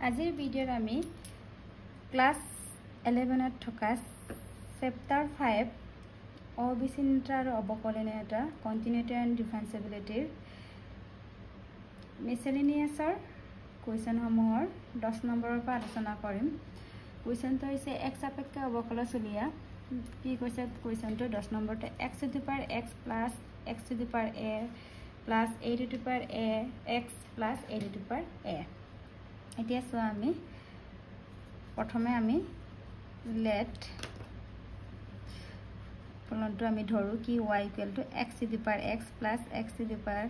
আজিৰ ভিডিঅ'ত আমি ক্লাস 11 থকা চেপ্টাৰ 5 অবিচ্ছিন্নতা আৰু অবকলনীয়তা কন্টিনিউটি এণ্ড ডিফাৰেন্সিবিলিটিৰ মিসেলেনিয়াছৰ কুৱেশ্যনসমূহৰ 10 নম্বৰৰ পৰা আলোচনা কৰিম। কুৱেশ্যনটো হৈছে x সাপেক্ষে অবকলন উলিয়া। কি কৈছে কুৱেশ্যনটো 10 নম্বৰতে x to the power x plus x to the power a plus a to the power a x plus a to the power a। এতিয়া সো আমি প্ৰথমে আমি লেট ফলনটো আমি ধৰো কি y equal to x to the power x plus x to the power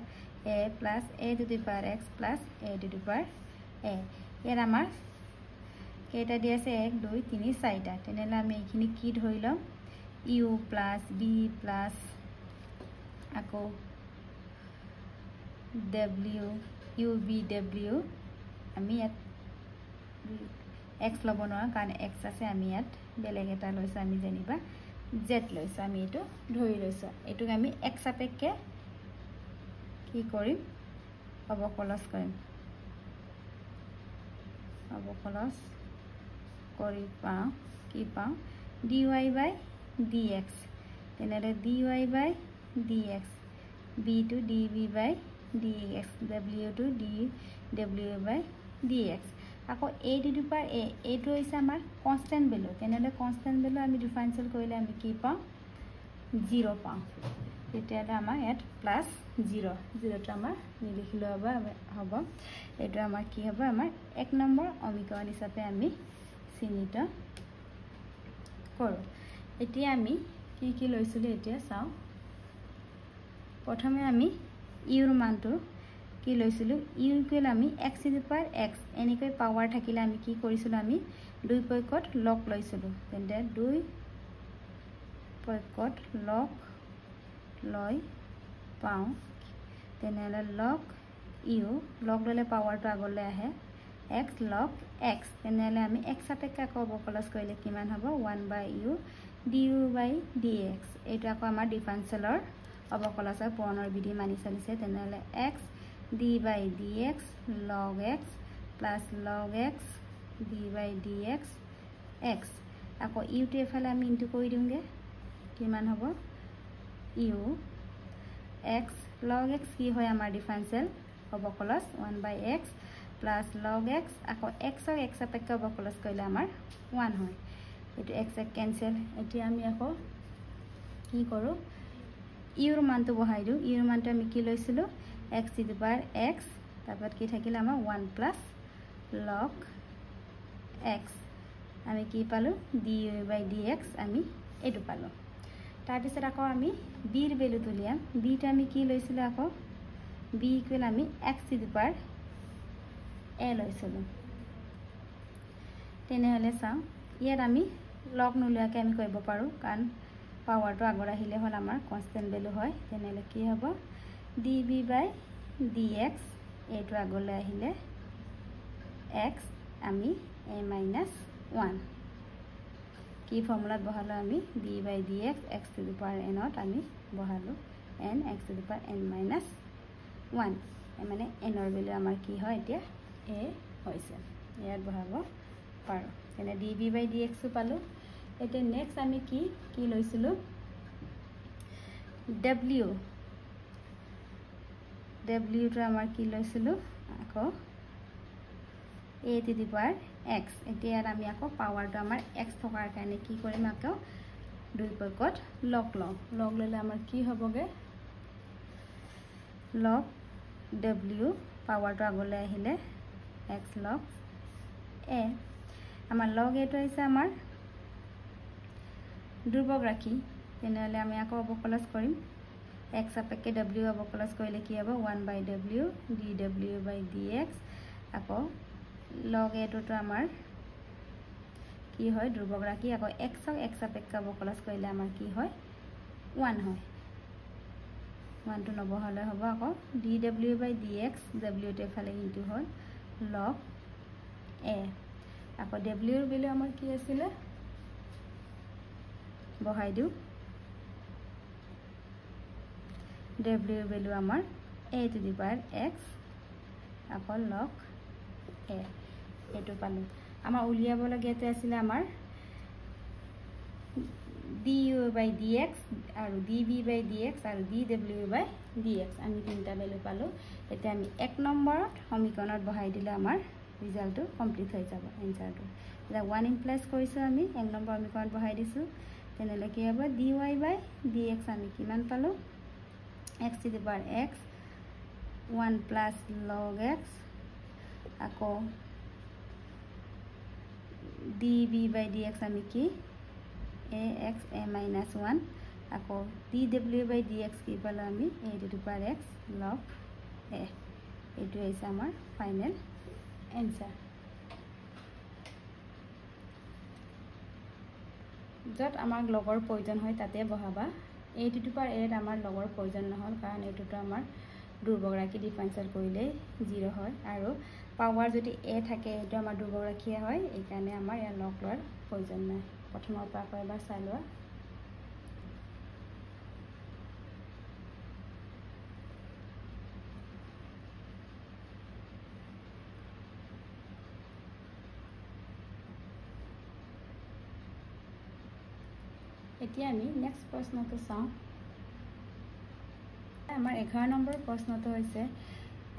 a plus a to the power x plus a to the power a। ইয়াৰ আমাৰ কেইটা দি আছে 1 2 3 4টা। তেনেহলে আমি এইখিনি কি ধৰি লম u plus b plus আকৌ w u b w আমি ইয়াত x লব নোৱাৰো কাৰণ x আছে আমি ইয়াত বেলেগ এটা লৈছো আমি জানিবা z লৈছো আমি এটো ধৰি লৈছো এটোক আমি x সাপেক্ষে কি কৰিম অবকলন কৰিম অবকলন কৰি পাও কি পাও dy by dx তেনেহলে dy by dx b to dv by dx w to dw by dx আকৌ a to the power a এটো হৈছে আমাৰ কনস্ট্যান্ট ভ্যালু। তেনেহলে কনস্ট্যান্ট ভ্যালু আমি ডিফাৰেন্সিয়েল কৰিলে আমি কি পাও 0 পাও। তেতিয়ালে আমাৰ ইয়াত প্লাস 0 0টো আমাৰ নিলিখিলো হ'ব এটো আমাৰ কি হ'ব আমাৰ 1 নম্বৰ সমীকৰণ হিচাপে আমি চিহ্নিত কৰো। এতিয়া আমি কি লৈছিলো এতিয়া চাও প্ৰথমে আমি ইউৰ মানটো কি লৈছিলো ইউ ইকুৱেল আমি x to the power x এনেকৈ পাৱাৰ থাকিলে আমি কি কৰিছিলো আমি দুই পক্ষত লগ লৈছিলো। তেন্তে দুই পক্ষত লগ লৈ পাও তেনেহলে লগ ইউ লগ ললে পাৱাৰটো আগলৈ আহে x log x তেনেহলে আমি x সাপেক্ষে অবকলন কৰিলে কিমান হ'ব 1 by u du by dx এইটো আকৌ আমাৰ ডিফাৰেন্সিয়েলৰ অবকলনৰ পুৰণৰ বিধি মানি চলিছে। তেনেহলে x d by dx log x plus log x d by dx x আকৌ u টো এফালে আমি ইনটু কৰি দিমগে কিমান হ'ব u x log x কি হয় আমাৰ ডিফাৰেন্সিয়েল অবকলন 1 by x plus log x আকৌ x আৰু x সাপেক্ষে অবকলন কৰিলে আমাৰ 1 হয় এটো x কেনসেল। এতিয়া আমি আকৌ কি কৰো ইউৰ মানটো বহাই দিও ইউৰ মানটো আমি কি লৈছিলো x to the power x তাৰপৰত কি থাকিলে আমাৰ 1 plus log x আমি কি পালো du by dx আমি এটো পালো। তাৰ পিছত আকৌ আমি b ৰ ভ্যালু তুলিয়াম b টো আমি কি লৈছিলো আকৌ b ইকুৱেল আমি x to the power a লৈছিলো। তেনেহলে চাও ইয়াত আমি লগ নলুৱাকে আমি কৰিব পাৰো কাৰণ পাৱাৰটো আগৰ আহিলে হল আমাৰ কনস্ট্যান্ট ভ্যালু হয়। তেনেহলে কি হ'ব db by dx এটো আগলৈ আহিলে x আমি a minus 1 কি ফৰ্মুলাত বহালো আমি d by dx x to the power n ত আমি বহালো n x to the power n minus 1 মানে n ৰ ভ্যালু আমাৰ কি হয় এতিয়া a হৈছে ইয়াত বহাব পাৰো। তেনে db by dx পালো। এতিয়া নেক্সট আমি কি লৈছিলো w টো আমাৰ কি লৈছিলো আকৌ a to the power x এতিয়া আমি আকৌ পাৱাৰটো আমাৰ x থকাৰ কাৰণে কি কৰিম আকৌ দুই পক্ষত লগ ললে আমাৰ কি হ'বগে log w পাৱাৰটো আগলৈ আহিলে x log a আমাৰ log a টো হৈছে আমাৰ ধ্ৰুবক ৰাশি। তেনেহলে আমি আকৌ অবকলন কৰিম x সাপেক্ষে w অবকলন কৰিলে কি হ'ব 1 by w dw by dx আকৌ log a টো আমাৰ কি হয় ধ্ৰুবক ৰাশি আকৌ x আৰু x সাপেক্ষে অবকলন কৰিলে আমাৰ কি হয় 1 হয় 1 টো নবহালে হ'ব আকৌ dw by dx w টো এফালে ইনটু হ'ল log a আকৌ w ৰ ভ্যালু আমাৰ কি আছিল বহাই দিও w ৰ ভ্যালু আমাৰ a to the power x আকৌ log a এইটো পালো আমাৰ উলিয়াব লগিয়াতে আছিল আমাৰ du by dx আৰু dv by dx আৰু dw by dx আমি তিনটা ভ্যালু পালো এতিয়া আমি 1 নম্বৰত সমীকৰণত বহাই দিলে আমাৰ ৰিজাল্টটো কমপ্লিট হৈ যাব এনসাৰটো এটা 1 ইমপ্লাইজ কৰিছো আমি 1 নম্বৰ সমীকৰণত বহাই দিছো তেনেলে কি হ'ব dy by dx আমি কিমান পালো x to the power x 1 plus log x আকৌ dv by dx আমি কি ax a minus 1 আকৌ dw by dx কি পালো আমি a to the power x log a এইটো হৈছে আমাৰ ফাইনাল এনসাৰ যত আমাৰ লগৰ প্ৰয়োজন হয় তাতে বহাবা a to the power a আমাৰ লগৰ প্ৰয়োজন নহল কাৰণ এইটোটো আমাৰ দুৰ্বগৰাকী ডিফাৰেন্সিয়েল কৰিলে 0 হয় আৰু পাৱাৰ যদি a থাকে এইটো আমাৰ দুৰ্বগৰাকী হয় এই কাৰণে আমাৰ ইয়াৰ লগ লোৱাৰ প্ৰয়োজন নাই প্ৰথমৰ পৰা এবাৰ চাই লোৱা এতিয়া আমি নেক্সট প্ৰশ্নটো চাও আমাৰ 11 নম্বৰ প্ৰশ্নটো হৈছে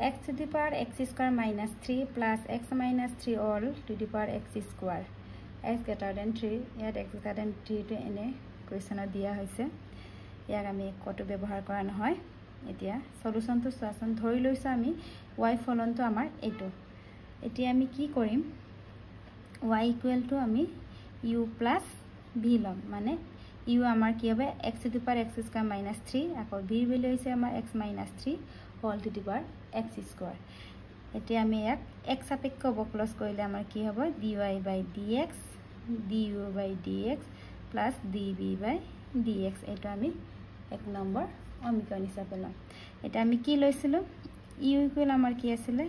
x to the power x square minus 3 plus x minus 3 all to the power x square x greater than 3 ইয়াত x greater than 3 টো এনে কোৱেশ্চনত দিয়া হৈছে ইয়াক আমি কত ব্যৱহাৰ কৰা নহয় এতিয়া সলিউশনটো চোৱাচোন ধৰি লৈছো আমি y ফলনটো আমাৰ এটো এতিয়া আমি কি কৰিম y ইকুৱেল টু আমি u plus v লম মানে u আমাৰ কি হবে x to the power x square minus 3 আকৌ v ভ্যালু হৈছে আমাৰ x minus 3 whole to the power x square এতিয়া আমি এক x সাপেক্ষ অবকলজ কৰিলে আমাৰ কি হ'ব dy by dx du by dx plus dv by dx এটা আমি এক নম্বৰ সমীকৰণ হিচাপে লম এটা আমি কি লৈছিলো u ইকুৱেল আমাৰ কি আছিল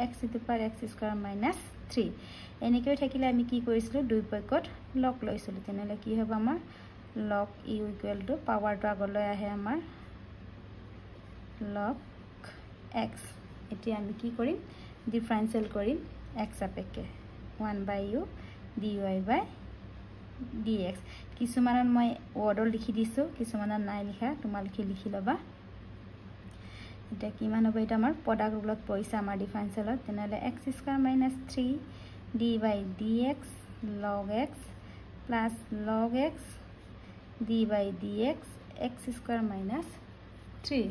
x to the power x square minus 3 এনেকৈ থাকিলে আমি কি কৰিছিলো দুই পক্ষত লগ লৈছিলো তেনেলে কি হ'ব আমাৰ log u equal to power to আগলৈ আহে আমাৰ log x এতিয়া আমি কি কৰিম ডিফাৰেন্সিয়েল কৰিম x সাপেক্ষে 1 by u dy by dx কিছুমানত মই ওয়াৰ্ডৰ লিখি দিছো কিছুমানত নাই লিখা তোমালোকে লিখি লবা এটা কিমান হ'ব এটা আমাৰ প্ৰডাক্ট ৰুলত পইচা আমাৰ ডিফাৰেন্সিয়েলত তেনেলে x square minus 3 d by dx log x plus log x d by dx x square minus 3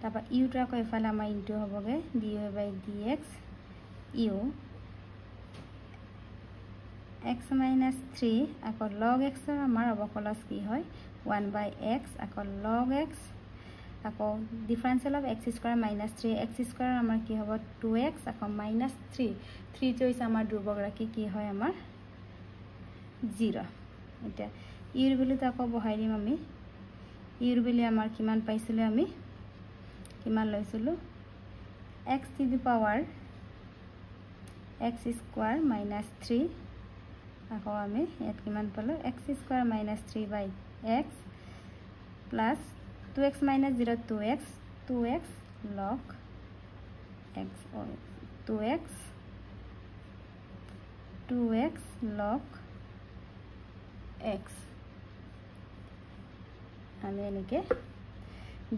তাপা u টো আকৌ এফালে আমাৰ ইনটু হ'বগে dy by dx u x minus 3 আকৌ log x আমাৰ অবকলজ কি হয় 1 by x আকৌ log x আকৌ differential of x square minus 3 x square আমাৰ কি হ'ব 2x আকৌ minus 3 3 টো হৈছে আমাৰ দুৰ্বগৰাকী কি হয় আমাৰ 0 এটা ইৰ ভ্যালুটো আকৌ বহাই দিম আমি ইৰ ভ্যালু আমাৰ কিমান পাইছিল আমি কিমান লৈছিলো x to the power x square minus 3 আকৌ আমি ইয়াত কিমান পালো x square minus 3 by x plus 2x minus 0 2x log x or 2x log x আমি এনেকে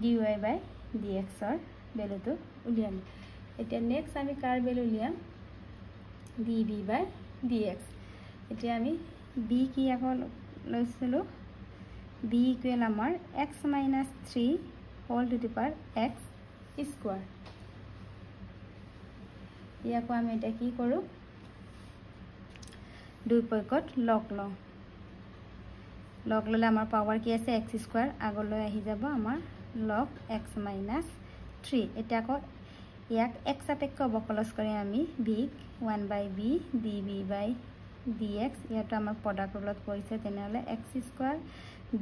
dy by dx ৰ ভ্যালুটো উলিয়াম এতিয়া নেক্সট আমি কাৰ ভ্যালু উলিয়াম dv by dx এতিয়া আমি b কি আকৌ লৈছিলো b ইকুৱেল আমাৰ x minus 3 whole to the power x square ইয়াকো আমি এটা কি কৰো দুই পক্ষত লগ লওঁ লগ ললে আমাৰ পাৱাৰ কি আছে x square আগলৈ আহি যাব আমাৰ log x minus 3 এটা আকৌ ইয়াক x সাপেক্ষ অবকলজ কৰি আমি v 1 by v dv by dx ইয়াটো আমাৰ প্ৰডাক্ট ৰুলত পৰিছে তেনেহলে x square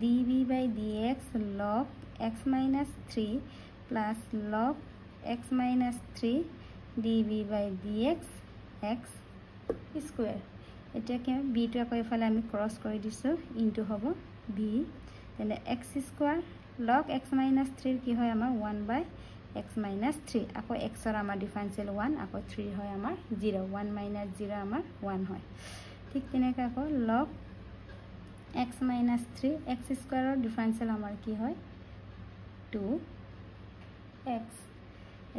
dv by dx log x minus 3 plus log x minus 3 dv by dx x square এটা কি b টো আকৌ এফালে আমি ক্ৰস কৰি দিছো ইনটু হ'ব v তেনে x square log x minus 3 কি হয় আমাৰ 1 by x minus 3 আকৌ x ৰ আমাৰ ডিফাৰেন্সিয়েল 1 আকৌ 3 হয় আমাৰ 0 1 minus 0 আমাৰ 1 হয় ঠিক তেনেকৈ আকৌ log x minus 3 x স্কয়াৰৰ differential আমাৰ কি হয় 2x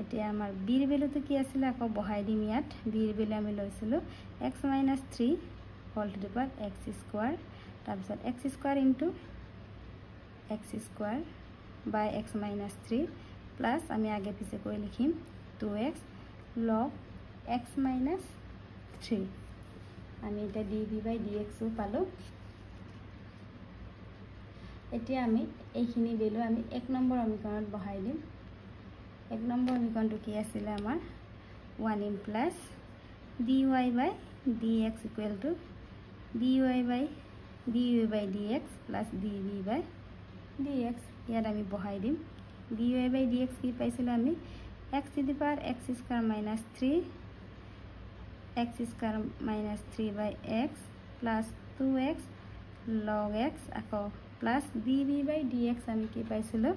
এতিয়া আমাৰ b ৰ ভ্যালুটো কি আছিল আকৌ বহাই দিম ইয়াত b ৰ ভ্যালু আমি লৈছিলো x minus 3 whole to the power x square তাৰপিছত x square into x square by x minus 3 plus আমি আগে পিছে কৰি লিখিম 2x log x minus 3 আমি এটা dv by dx পালো এতিয়া আমি এইখিনি ভ্যালু আমি 1 নম্বৰ সমীকৰণত বহাই দিম 1 নম্বৰ সমীকৰণটো কি আছিল আমাৰ 1 in plus dy by dx equal to dy by dx plus dv by dx ইয়াত আমি বহাই দিম dy by dx কি পাইছিলো আমি x to the power x square minus 3 x square minus 3 by x plus 2x log x আকৌ plus dv by dx আমি কি পাইছিলো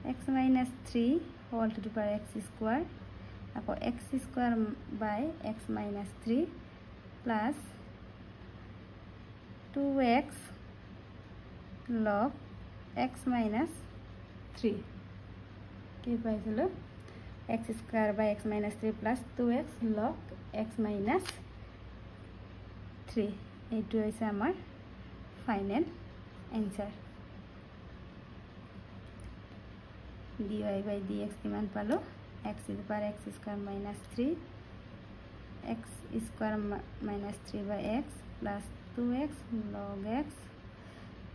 x minus 3 whole to the power x square আকৌ x square by x minus 3 plus 2x log x minus 3 কি পাইছিলো x square by x minus 3 plus 2x log x minus 3 এইটো হৈছে আমাৰ final answer dy by dx কিমান পালো x to the power x square minus 3 x square minus 3 by x plus 2x log x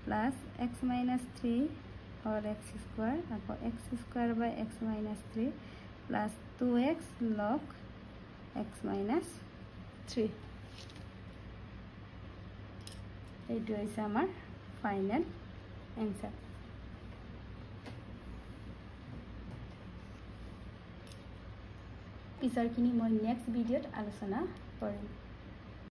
plus x minus 3 or x square আকৌ x square by x minus 3 plus 2x log x minus 3 এইটো হৈছে আমাৰ final answer পিছৰখিনি মই next ভিডিঅ'ত আলোচনা কৰিম